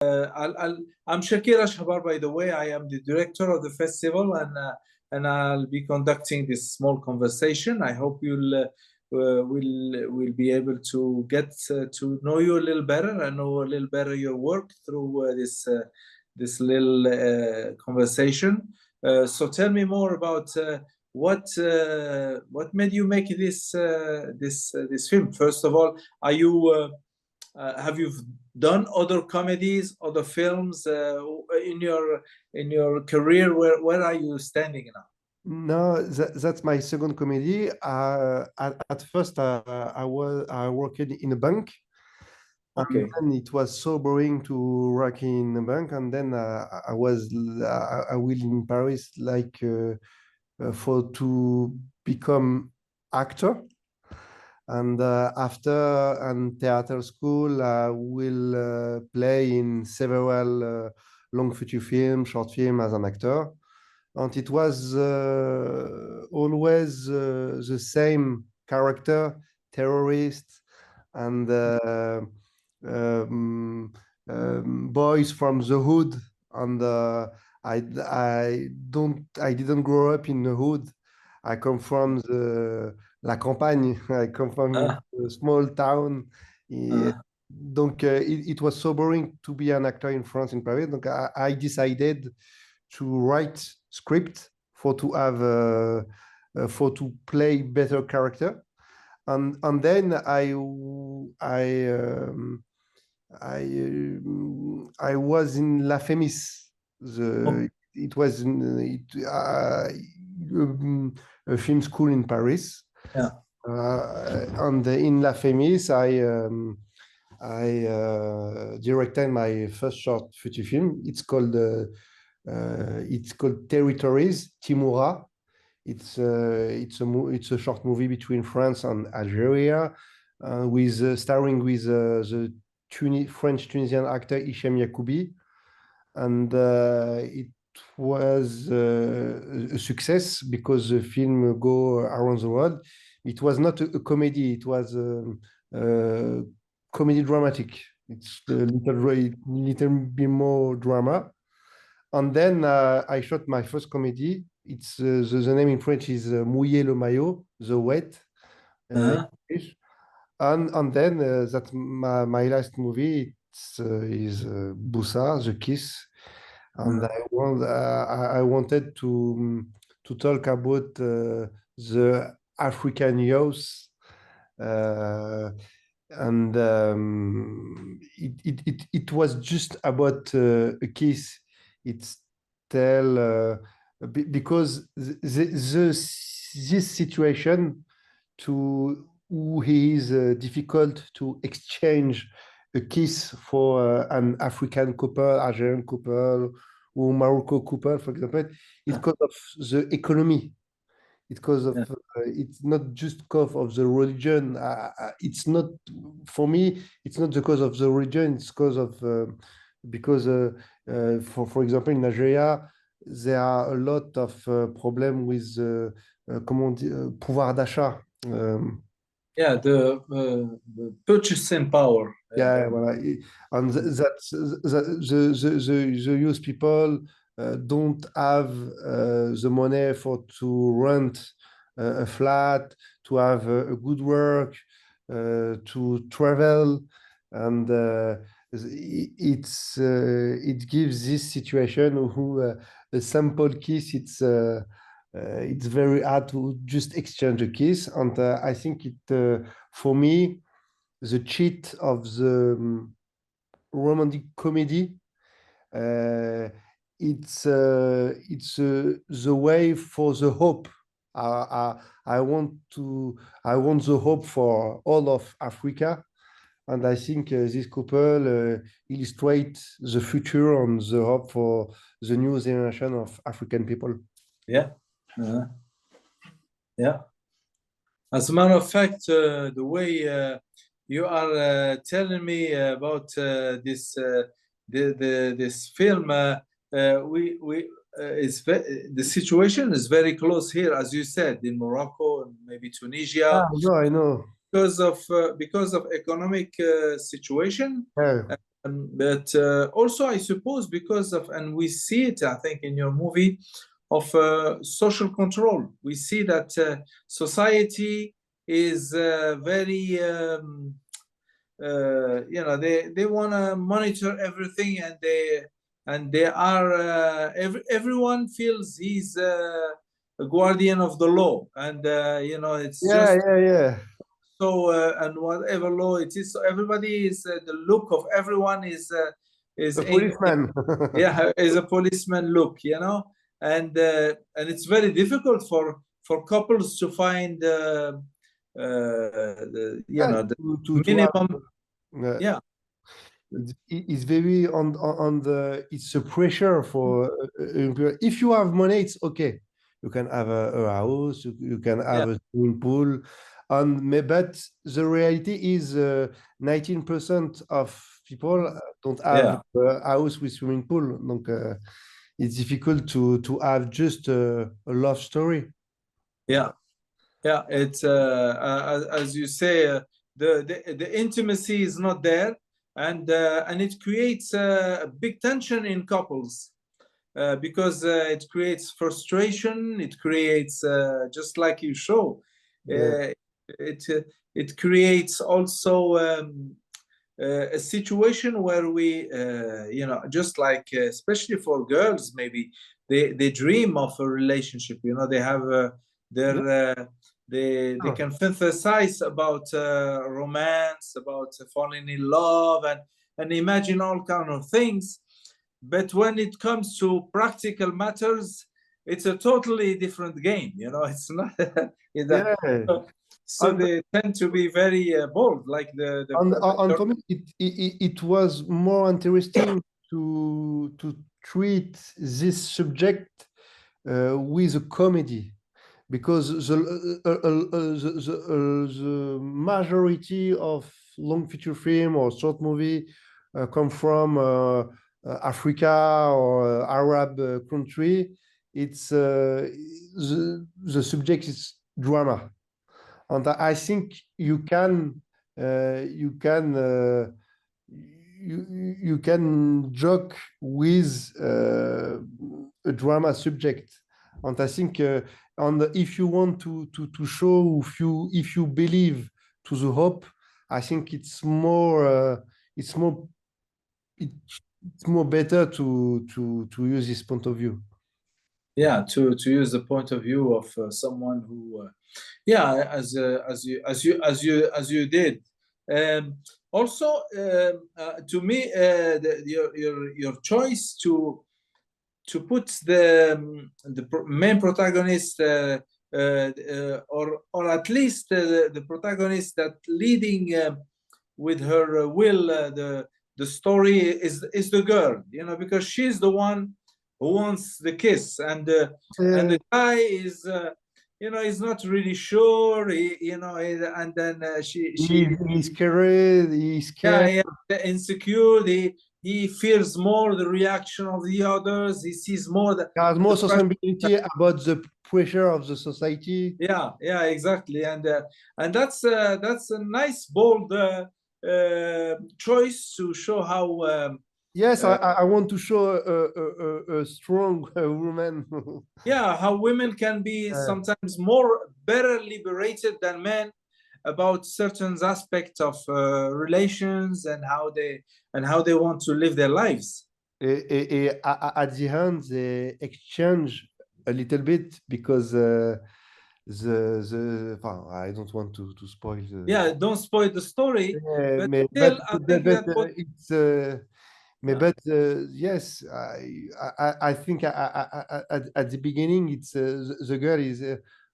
I'm Shakir Ashhabar, by the way. I am the director of the festival, and I'll be conducting this small conversation. I hope will be able to get to know you a little better and know a little better your work through this little conversation. So tell me more about what made you make this film. First of all, are you have you done other comedies, other films in your career? Where are you standing now? No, that's my second comedy. At first, I worked in a bank, and then it was so boring to work in a bank. And then I will in Paris to become actor. And after theater school, I will play in several long feature films, short film as an actor. And it was always the same character, terrorist, and boys from the hood. And I didn't grow up in the hood. I come from la campagne. I come from a small town. Donc, it was so boring to be an actor in France, in Paris. Donc, I decided to write script for to play better character, and then I was in La Fémis. It was a film school in Paris. Yeah. And in La Fémis, I directed my first short feature film. It's called Territories, Timura. It's a short movie between France and Algeria, starring with the French-Tunisian actor Hichem Yacoubi, and it was a success because the film go around the world. It was not a comedy; it was a comedy dramatic. It's a little bit more drama. And then I shot my first comedy. It's the name in French is Mouiller le maillot, the wet. And then that's my last movie. Is Boussa, the kiss. And I wanted to talk about the African youth, and it was just about a kiss. It's because this situation to who is difficult to exchange a kiss for an African couple, Algerian couple, or Morocco couple, for example. It's because of the economy. It's because of it's not just because of the religion. It's not, for me. It's not because of the religion. It's because of for example, in Nigeria, there are a lot of problems with pouvoir d'achat. The purchasing power. And the youth people don't have the money to rent a flat, to have a good work, to travel, and it gives this situation who a simple kiss. It's very hard to just exchange a kiss, and I think it for me the cheat of the romantic comedy. It's the way for the hope. I want the hope for all of Africa, and I think this couple illustrates the future and the hope for the new generation of African people. Yeah. As a matter of fact, the way you are telling me about this film, the situation is very close here, as you said, in Morocco and maybe Tunisia. I know. Because of economic situation, But also, I suppose, because of, and we see it, I think, in your movie, of social control. We see that society is very, you know, they want to monitor everything, and they are everyone feels he's a guardian of the law, and you know, it's just yeah. so and whatever law it is, so everybody is the look of everyone is A aiming, policeman. yeah, is a policeman look, you know, and it's very difficult for couples to find the, you know, the To have, minimum, yeah, it's very on the, it's a pressure for if you have money, it's okay, you can have a house, you can have yeah, a swimming pool, but the reality is 19% of people don't have yeah, a house with swimming pool. Donc it's difficult to have just a love story. yeah, yeah. It's as you say, the intimacy is not there, and it creates a big tension in couples. Because it creates frustration, it creates, just like you show, Yeah. it creates also a situation where we, you know, just like, especially for girls, maybe they dream of a relationship, you know, they have their, they can fantasize about romance, about falling in love, and imagine all kind of things. But when it comes to practical matters, it's a totally different game. You know, it's not. Yeah. So they tend to be very bold, like And for me, it was more interesting to treat this subject with a comedy, because the majority of long feature film or short movie come from Africa or Arab country. It's the subject is drama, and I think you can you can you can joke with a drama subject, and I think if you want to show, if you believe to the hope, I think it's more it's more better to use this point of view. Yeah, to use the point of view of someone who, yeah, as you did. Also, to me, your choice to put the main protagonist, or at least the protagonist that leading with her will the story is the girl, you know, because she's the one who wants the kiss, and the guy is, you know, he's not really sure, you know, and then He's scared. He's scared. yeah, insecure. He feels more the reaction of the others. He sees more He has more the pressure. sensibility about the pressure of the society. Yeah, exactly, and that's a nice bold choice to show how. Yes, I want to show a strong woman. Yeah, how women can be sometimes better liberated than men about certain aspects of relations, and how they want to live their lives. At the end, they exchange a little bit, because I don't want to spoil the. Yeah, don't spoil the story, but but still, I think that it's. But yes, I think at the beginning, it's the girl is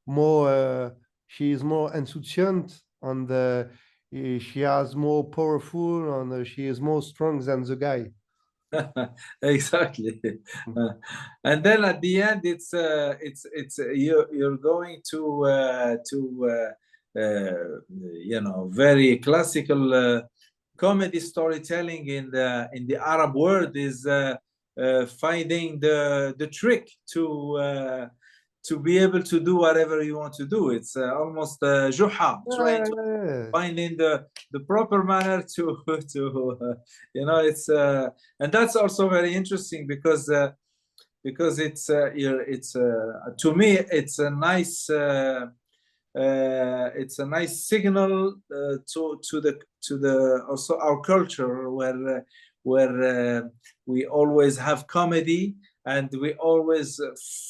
more. She is more insouciant, and she has more powerful, and she is more strong than the guy. exactly. And then at the end, it's you're going to you know, very classical comedy storytelling in the Arab world is finding the trick to be able to do whatever you want to do. It's almost juha, trying to find in the proper manner to you know, it's and that's also very interesting because it's to me it's a nice signal to the also our culture where we always have comedy and we always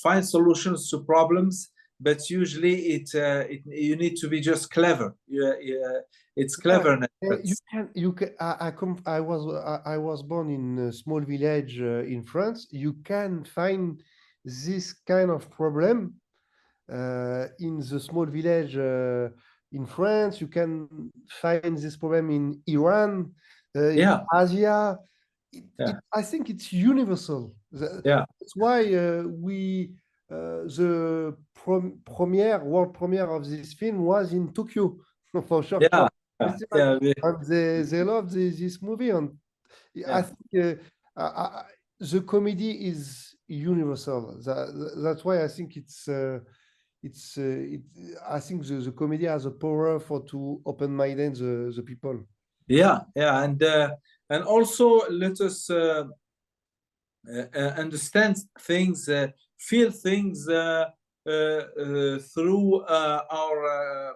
find solutions to problems, but usually you need to be just clever. It's cleverness. I was born in a small village in France. You can find this kind of problem in the small village in France. You can find this problem in Iran, in Asia. I think it's universal. That's why the world premiere of this film was in Tokyo for sure. And they love this movie, and I think the comedy is universal. That's why I think I think the comedy has a power to open-minded the people. And also let us understand things, feel things through our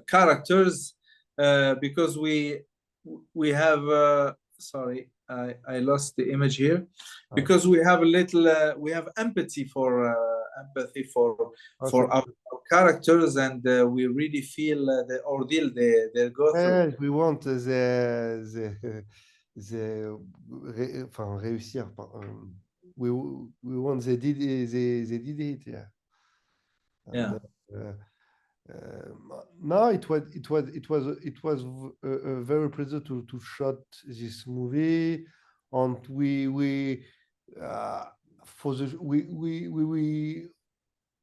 characters, because we have sorry, I lost the image here, because we have a little we have empathy for our characters, and we really feel the ordeal they go through. We want réussir. We want they did it, no, it was a very pleasure to shoot this movie, and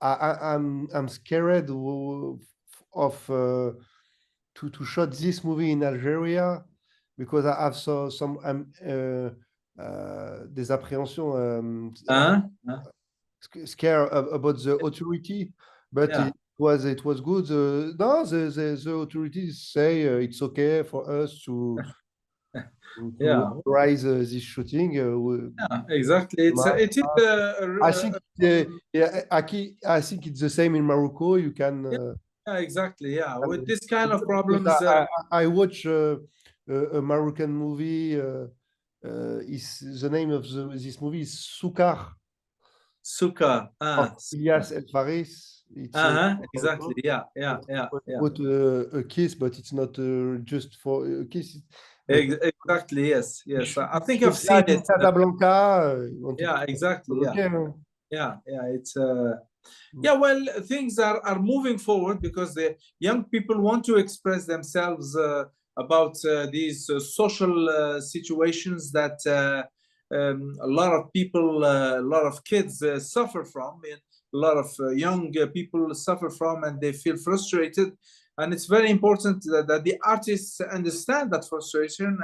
I'm scared of to shoot this movie in Algeria, because I have some des appréhensions, scare about the authority, but it was good. No, the authorities say it's okay for us to rise this shooting. Exactly. It is. I think it's the same in Morocco. You can. Exactly. With this kind of problems. I watch a Moroccan movie. Is the name of this movie is Soukar. Soukar. Ilyas El Faris. Exactly. About a kiss, but it's not just for a kiss. Exactly. Yes. I think I've seen it. Casablanca. Exactly. It's. Well, things are moving forward because the young people want to express themselves about these social situations that a lot of people, a lot of kids suffer from, and a lot of young people suffer from, and they feel frustrated. And it's very important that the artists understand that frustration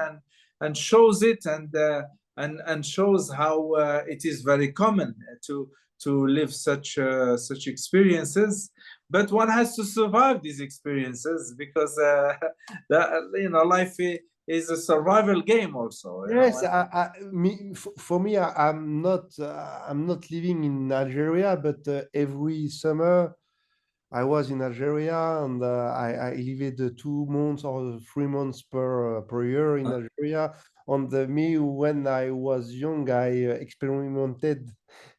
and shows it, and shows how it is very common to live such experiences, but one has to survive these experiences, because life is a survival game also. Yes, for me, I'm not living in Algeria, but every summer I was in Algeria, and I lived 2 months or 3 months per year in Algeria. And me, when I was young, I experimented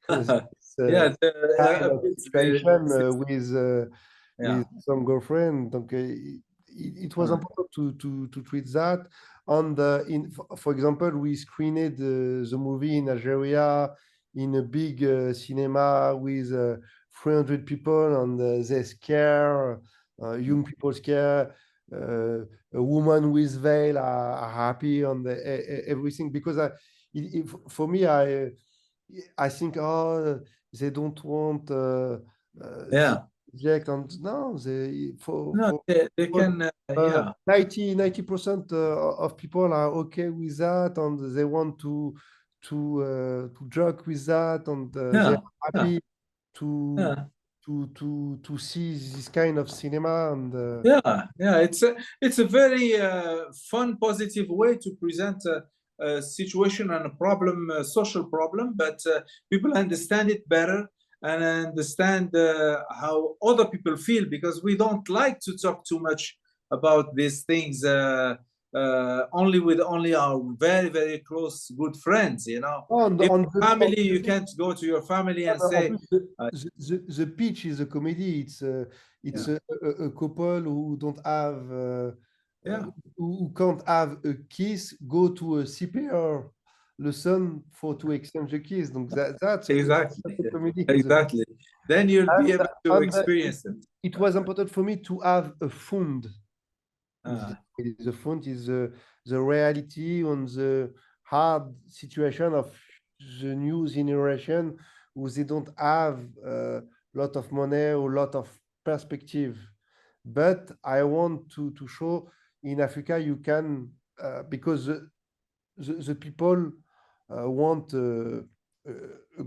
with kind of situation with some girlfriend. Okay, it was important to treat that. And for example, we screened the movie in Algeria in a big cinema with 300 people, and they scare, young people scare, a woman with veil are happy, and everything, because for me, I think, they don't want subject, and no, they can 90% of people are okay with that, and they want to joke with that, and they're happy. to to see this kind of cinema. And yeah, it's a very fun, positive way to present a situation and a problem, a social problem, but people understand it better and understand how other people feel, because we don't like to talk too much about these things only with our very, very close good friends, you know. on Family, you can't go to your family and say the pitch is a comedy. It's a couple who don't have who can't have a kiss, go to a CPR lesson to exchange a kiss. Donc that's exactly a comedy. exactly. Then you'll be able to experience it. It was important for me to have a fund. The fund is the reality on the hard situation of the new generation, who they don't have a lot of money or a lot of perspective. But I want to show in Africa you can, because the people want a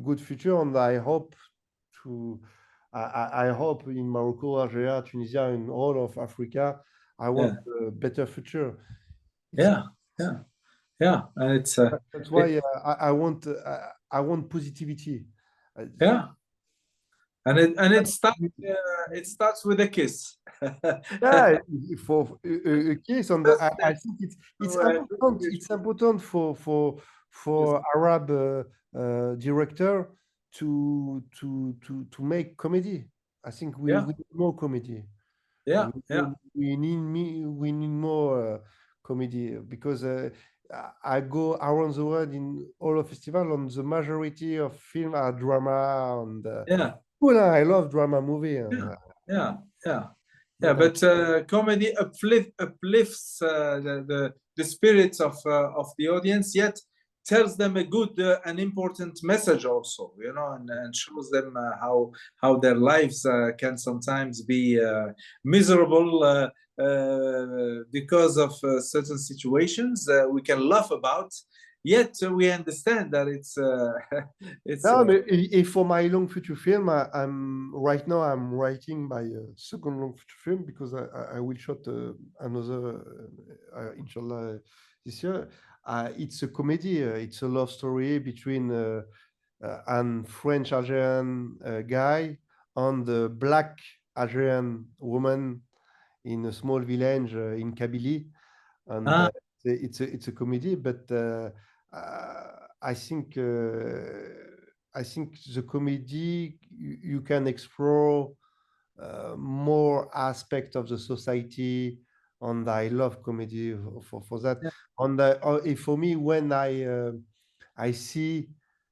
good future, and I hope I hope in Morocco, Algeria, Tunisia, in all of Africa, I want a better future. And it's that's why I want positivity. And it starts with a kiss. For a kiss on I think it's important. It's important for Arab director to make comedy. I think we need more comedy. We need more comedy, because I go around the world in all of festival, and the majority of film are drama, and I love drama movie. But comedy uplifts the spirits of the audience, yet tells them a good and important message also, you know, and shows them how their lives can sometimes be miserable because of certain situations we can laugh about, yet we understand that it's for my long feature film, I'm writing my second long feature film, because I will shoot another inshallah this year. It's a comedy. It's a love story between a French Algerian guy and a black Algerian woman in a small village in Kabylie, and it's a comedy. But I think the comedy, you can explore more aspects of the society, and I love comedy for that. And for me, when I see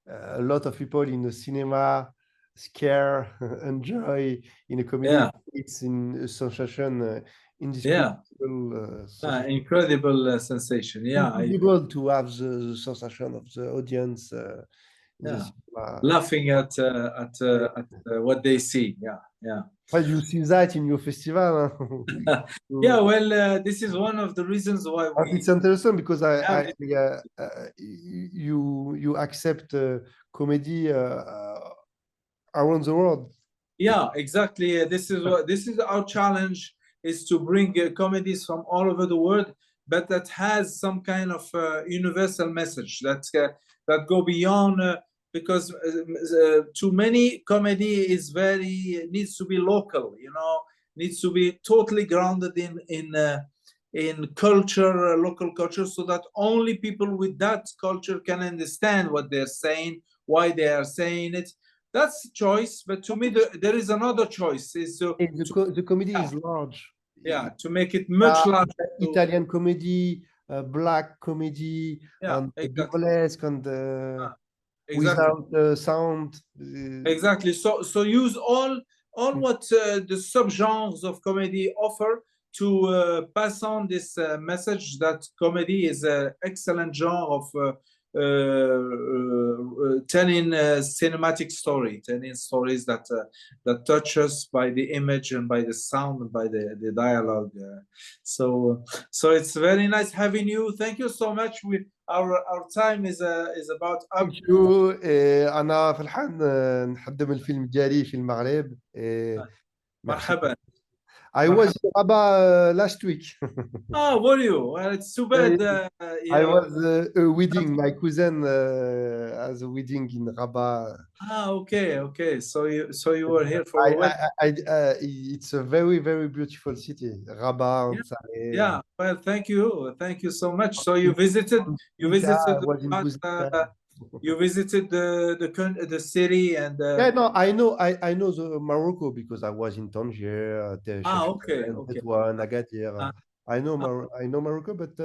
a lot of people in the cinema scare, enjoy in a comedy, it's in a sensation, indescribable. Incredible sensation. Incredible to have the sensation of the audience laughing at what they see. Well, you see that in your festival. Well, this is one of the reasons why it's interesting, because you accept comedy around the world. Exactly. This is our challenge, is to bring comedies from all over the world, but that has some kind of universal message that go beyond, because too many comedy needs to be local, you know, needs to be totally grounded in culture, local culture, so that only people with that culture can understand what they're saying, why they are saying it. That's a choice, but to me, there is another choice. Is the comedy is large. To make it much larger. Italian comedy, black comedy, and burlesque, and without sound. Exactly. So use all what the subgenres of comedy offer to pass on this message that comedy is an excellent genre telling cinematic story, telling stories that that touch us by the image and by the sound and by the dialogue. So it's very nice having you. Thank you so much. Our time is about up. Thank you. أنا فرحان نحضر الفيلم ديالي في المغرب. Merci. مرحبا. I was in Rabat last week. Ah, were you? Well, it's too bad. I was a wedding. My cousin has a wedding in Rabat. Ah, okay. So you were here for a wedding. It's a very, very beautiful city, Rabat. Yeah. Well, thank you so much. So you visited the city and. Yeah, no, I know the Morocco because I was in Tangier, Okay. Tétouan, Agadir. I know Morocco, but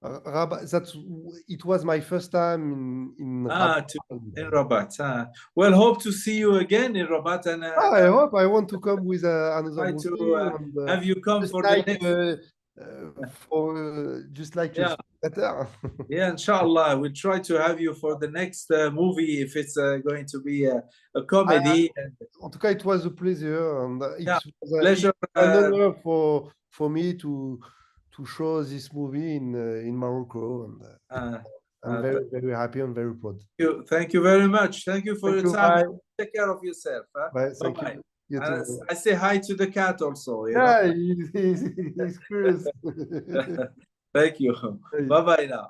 Rabat, it was my first time in Rabat. In Rabat. Well, hope to see you again in Rabat. And I hope I want to come with another try movie to have you come for like, the next. Just like Yeah. better. Yeah, inshallah, we'll try to have you for the next movie if it's going to be a comedy. En tout cas, it was a pleasure, and it was pleasure. An honor for me to show this movie in Morocco, and I'm very, very happy and very proud. Thank you very much. Thank you for your time. Bye. Take care of yourself. Bye. Thank you. You too. I say hi to the cat also. Yeah, he's curious. Thank you. Bye-bye now.